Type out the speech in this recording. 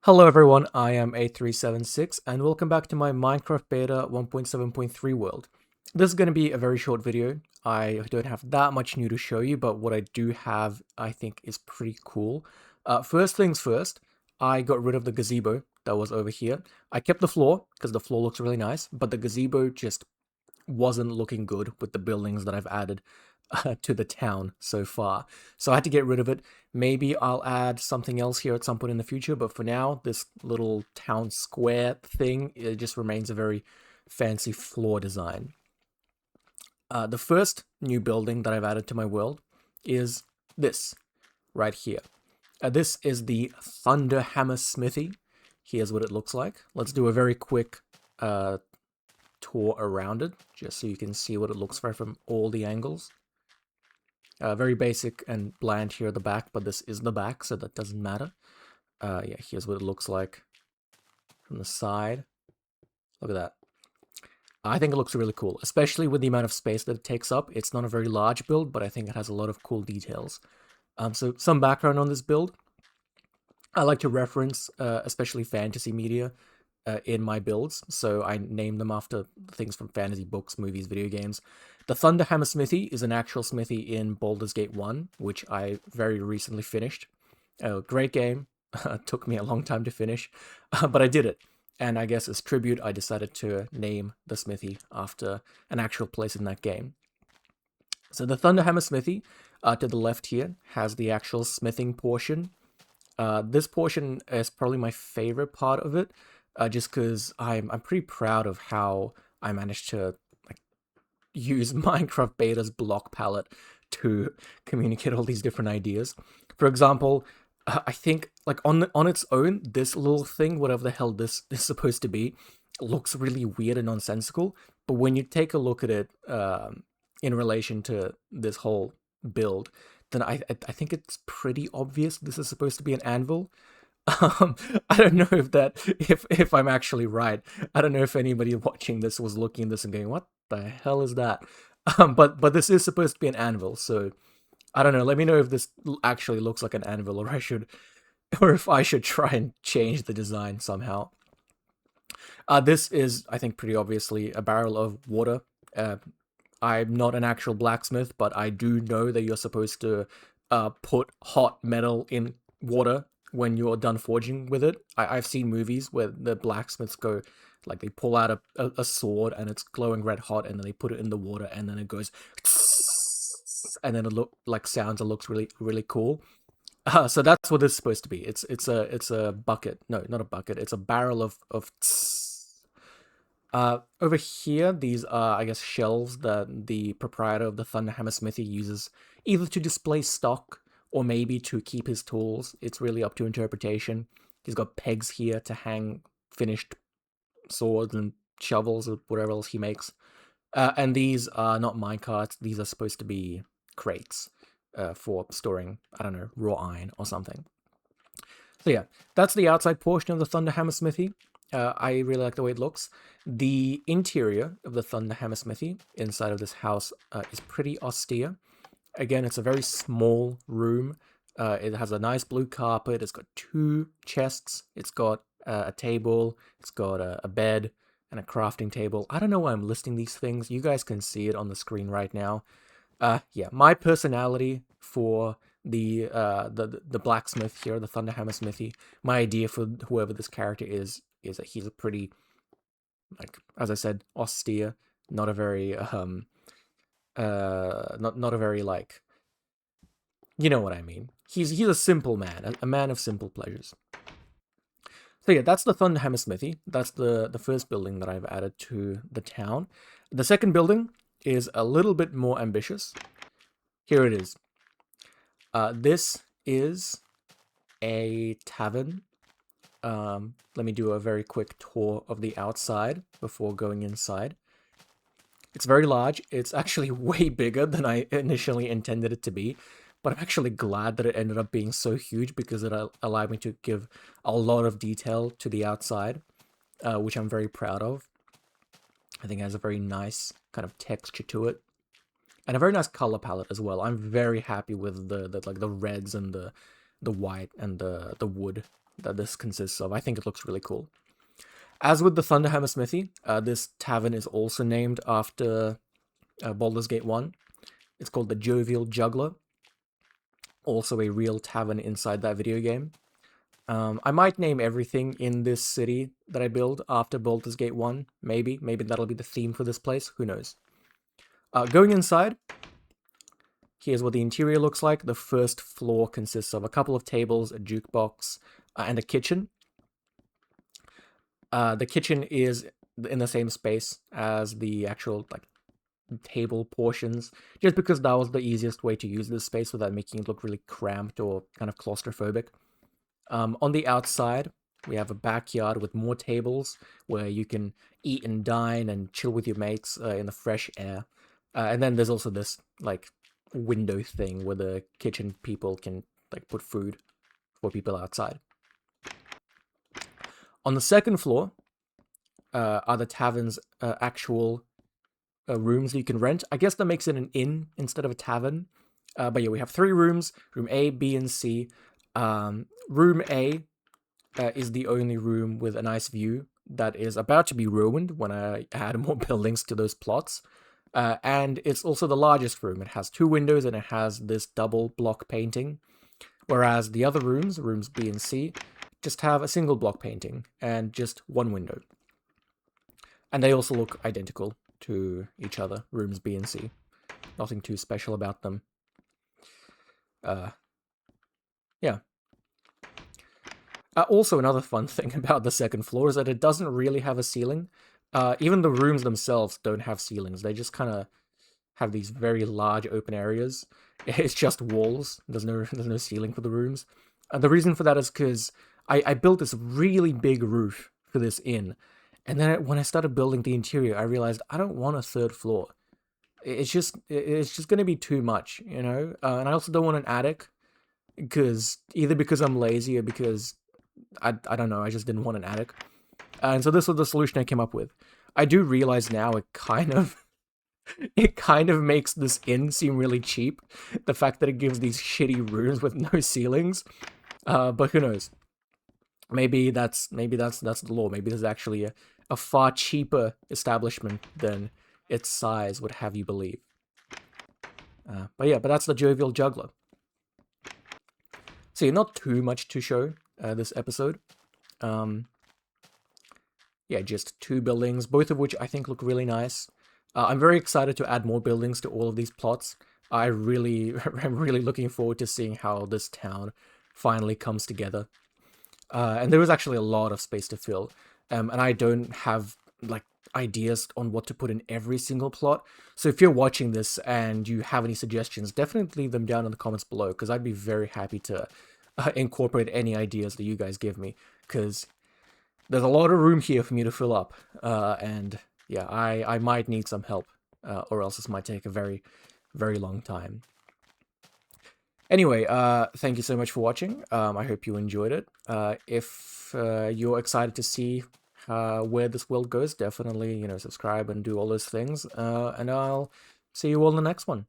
Hello everyone, I am A376 and welcome back to my Minecraft Beta 1.7.3 world. This is going to be a very short video. I don't have that much new to show you, but what I do have I think is pretty cool. First things first, I got rid of the gazebo that was over here. I kept the floor because the floor looks really nice, but the gazebo just wasn't looking good with the buildings that I've added to the town so far. So I had to get rid of it. Maybe I'll add something else here at some point in the future, but for now, this little town square thing, it just remains a very fancy floor design. The first new building that I've added to my world is this, right here. This is the Thunderhammer Smithy. Here's what it looks like. Let's do a very quick tour around it, just so you can see what it looks like from all the angles. Very basic and bland here at the back, but this is the back, so that doesn't matter. Yeah, here's what it looks like from the side. Look at that. I think it looks really cool, especially with the amount of space that it takes up. It's not a very large build, but I think it has a lot of cool details. So some background on this build. I like to reference, especially fantasy media, in my builds, so I name them after things from fantasy books, movies, video games. The Thunderhammer Smithy is an actual smithy in Baldur's Gate 1, which I very recently finished. Great game. Took me a long time to finish, but I did it. And I guess as tribute, I decided to name the smithy after an actual place in that game. So the Thunderhammer Smithy, to the left here, has the actual smithing portion. This portion is probably my favorite part of it, just because I'm pretty proud of how I managed to use Minecraft Beta's block palette to communicate all these different ideas. For example, I think on its own, this little thing, whatever the hell this is supposed to be, looks really weird and nonsensical. But when you take a look at it in relation to this whole build, then I think it's pretty obvious this is supposed to be an anvil. I don't know if I'm actually right. I don't know if anybody watching this was looking at this and going, "What the hell is that?" But this is supposed to be an anvil, so I don't know. Let me know if this actually looks like an anvil, or if I should try and change the design somehow. This is, I think, pretty obviously a barrel of water. I'm not an actual blacksmith, but I do know that you're supposed to put hot metal in water when you're done forging with it. I've seen movies where the blacksmiths go, like they pull out a sword and it's glowing red hot, and then they put it in the water, and then it goes, and then it sounds and looks really cool. So that's what this is supposed to be. It's a bucket. No, not a bucket. It's a barrel of over here, these are, I guess, shelves that the proprietor of the Thunderhammer Smithy uses either to display stock or maybe to keep his tools. It's really up to interpretation. He's got pegs here to hang finished swords and shovels or whatever else he makes. And these are not minecarts. These are supposed to be crates for storing, I don't know, raw iron or something. So yeah, that's the outside portion of the Thunderhammer Smithy. I really like the way it looks. The interior of the Thunderhammer Smithy inside of this house is pretty austere. Again, it's a very small room. It has a nice blue carpet. It's got 2 chests. It's got a table. It's got a bed and a crafting table. I don't know why I'm listing these things. You guys can see it on the screen right now. Yeah, my personality for the blacksmith here, the Thunderhammer Smithy, my idea for whoever this character is that he's a pretty, like, as I said, austere, not a very not a very, like, you know what I mean. He's a simple man, a man of simple pleasures. So yeah, that's the Thunderhammer Smithy. That's the first building that I've added to the town. The second building is a little bit more ambitious. Here it is. This is a tavern. Let me do a very quick tour of the outside before going inside. It's very large. It's actually way bigger than I initially intended it to be, but I'm actually glad that it ended up being so huge because it allowed me to give a lot of detail to the outside, which I'm very proud of. I think it has a very nice kind of texture to it, and a very nice color palette as well. I'm very happy with the reds and the white and the wood that this consists of. I think it looks really cool. As with the Thunderhammer Smithy, this tavern is also named after Baldur's Gate 1. It's called the Jovial Juggler. Also a real tavern inside that video game. I might name everything in this city that I build after Baldur's Gate 1. Maybe that'll be the theme for this place. Who knows? Going inside, here's what the interior looks like. The first floor consists of a couple of tables, a jukebox, and a kitchen. The kitchen is in the same space as the actual table portions, just because that was the easiest way to use this space without making it look really cramped or kind of claustrophobic. On the outside, we have a backyard with more tables where you can eat and dine and chill with your mates in the fresh air. And then there's also this window thing where the kitchen people can put food for people outside. On the second floor are the tavern's actual rooms that you can rent. I guess that makes it an inn instead of a tavern. But yeah, we have 3 rooms, room A, B, and C. Room A is the only room with a nice view that is about to be ruined when I add more buildings to those plots. And it's also the largest room. It has 2 windows and it has this double block painting. Whereas the other rooms, rooms B and C, just have a single block painting and just 1 window. And they also look identical to each other, rooms B and C. Nothing too special about them. Yeah. Also, another fun thing about the second floor is that it doesn't really have a ceiling. Even the rooms themselves don't have ceilings. They just kind of have these very large open areas. It's just walls. There's no ceiling for the rooms. The reason for that is because I built this really big roof for this inn. And then when I started building the interior, I realized I don't want a 3rd floor. It's just going to be too much, you know? And I also don't want an attic. Either because I'm lazy or because I don't know, I just didn't want an attic. And so this was the solution I came up with. I do realize now it kind of makes this inn seem really cheap. The fact that it gives these shitty rooms with no ceilings. But who knows? Maybe that's the law. Maybe this is actually a far cheaper establishment than its size would have you believe. But that's the Jovial Juggler. So not too much to show this episode. Yeah, just 2 buildings, both of which I think look really nice. I'm very excited to add more buildings to all of these plots. I'm really looking forward to seeing how this town finally comes together. And there was actually a lot of space to fill. And I don't have ideas on what to put in every single plot. So if you're watching this and you have any suggestions, definitely leave them down in the comments below, because I'd be very happy to incorporate any ideas that you guys give me, because there's a lot of room here for me to fill up. And yeah, I might need some help, or else this might take a very, very long time. Anyway, thank you so much for watching. I hope you enjoyed it. If you're excited to see where this world goes, definitely, subscribe and do all those things. And I'll see you all in the next one.